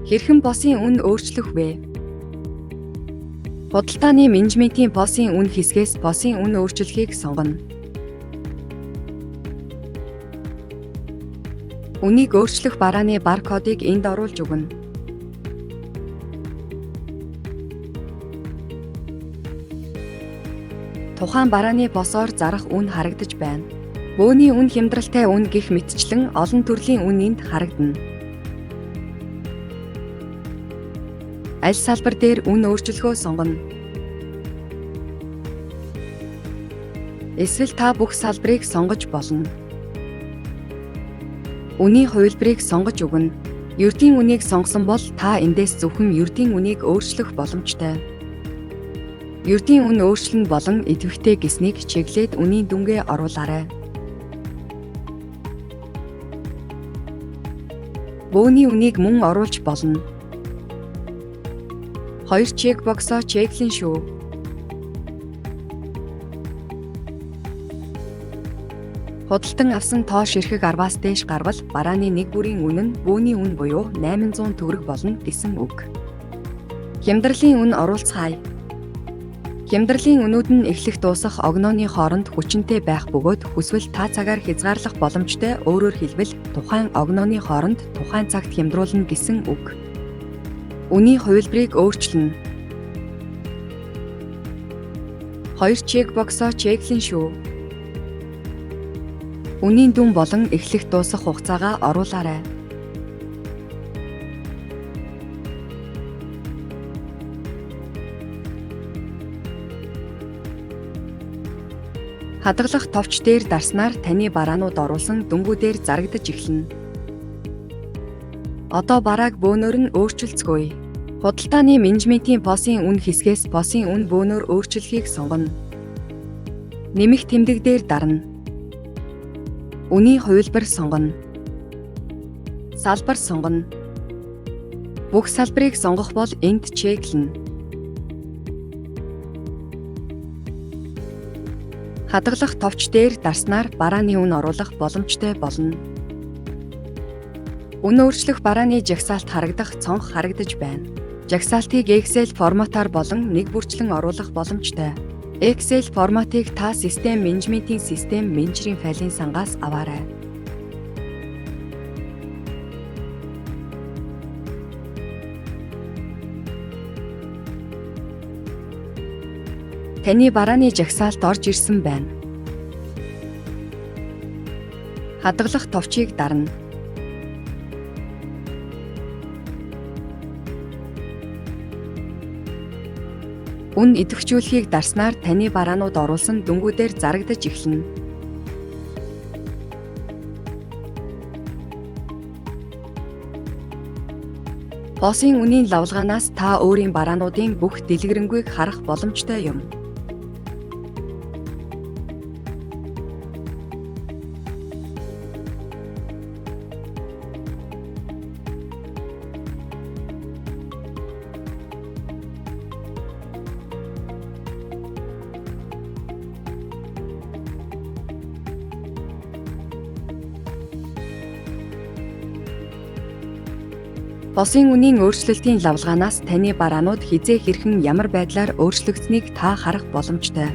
Хэрхэн босын үн өөрчлөх вэ? Худалдааны менежментийн босын үн хэсгээс босын үн өөрчлөхийг сонгоно. Үнийг өөрчлөх барааны баркодыг энд оруулж өгнө. Тухайн барааны босоор зарах үн харагдаж байна. Бөөний үн хямдралтай үн гэх мэтчлэн олон төрлийн үн энд харагдана. Аль салбар дээр үн өөрчлөхөө сонгоно. Эсвэл та бүх салбарыг сонгож болно. Үнийн хувилбарыг сонгож өгнө. Ердийн үнийг сонгосон бол та эндээс зөвхөн ердийн үнийг өөрчлөх боломжтой. Ердийн үн өөрчлөн болон идэвхтэй гэснийг чиглээд үнийн дүнгээ оруулаарай. Бөөний үнийг мөн оруулж болно. 2 чекбоксоо чеклэн шүү. Худалдан авсан тоо ширхэг 10-аас дээш гарвал барааны нэг бүрийн үн нь бөөний үн буюу 800 төгрөг болно гэсэн үг. Хямдралын үн оруулцгаая. Хямдралын үнүүд нь эхлэх дуусах огнооны хооронд хүчинтэй байх бөгөөд хүсвэл та цагаар хязгаарлах боломжтой, өөрөөр хэлбэл тухайн огнооны хооронд тухайн цагт хямдруулна гэсэн үг. Үнийн хувилбарыг өөрчилнө. 2 чекбоксоо чеклэн шүү. Үнийн дүн болон эхлэх дуусах хугацаагаа оруулаарай. Хадгалах товч дээр дарснаар таны бараанууд оруулсан дүнгуудээр зарагдаж эхэлнэ. Одоо барааг бөөнөр нь өөрчилцгөөе. Худалдааны менежментийн босын үн хэсгээс босын үн бөөнөр өөрчлөхийг сонгоно. Нэмэх тэмдэг дээр дарна. Үнийн хувилбар сонгоно. Салбар сонгоно. Бүх салбарыг сонгох бол энд чеклэнэ. Хадгалах товч дээр дарснаар барааны үн оруулах боломжтой болно. Үн өөрчлөх барааны жагсаалт харагдах цонх харагдаж байна. Жагсаалтыг Excel форматаар болон нэг бүрчлэн оруулах боломжтой. Excel форматыг та систем менежментийн систем менежерийн файлын сангаас аваарай. Таны барааны жагсаалт орж ирсэн байна. Хадгалах товчийг дарна. Үн идэвхжүүлэхийг дарснаар таны бараанууд оруулсан дүнгуудээр зарагдаж эхэлнэ. Босын үнийн лавлгаанаас та өөрийн бараануудын бүх дэлгэрэнгүй харах боломжтой юм. Босын үнийн өөрчлөлтийн лавлгаанаас таны бараанууд хизээ хэрхэн ямар байдлаар өөрчлөгдсөнийг та харах боломжтой.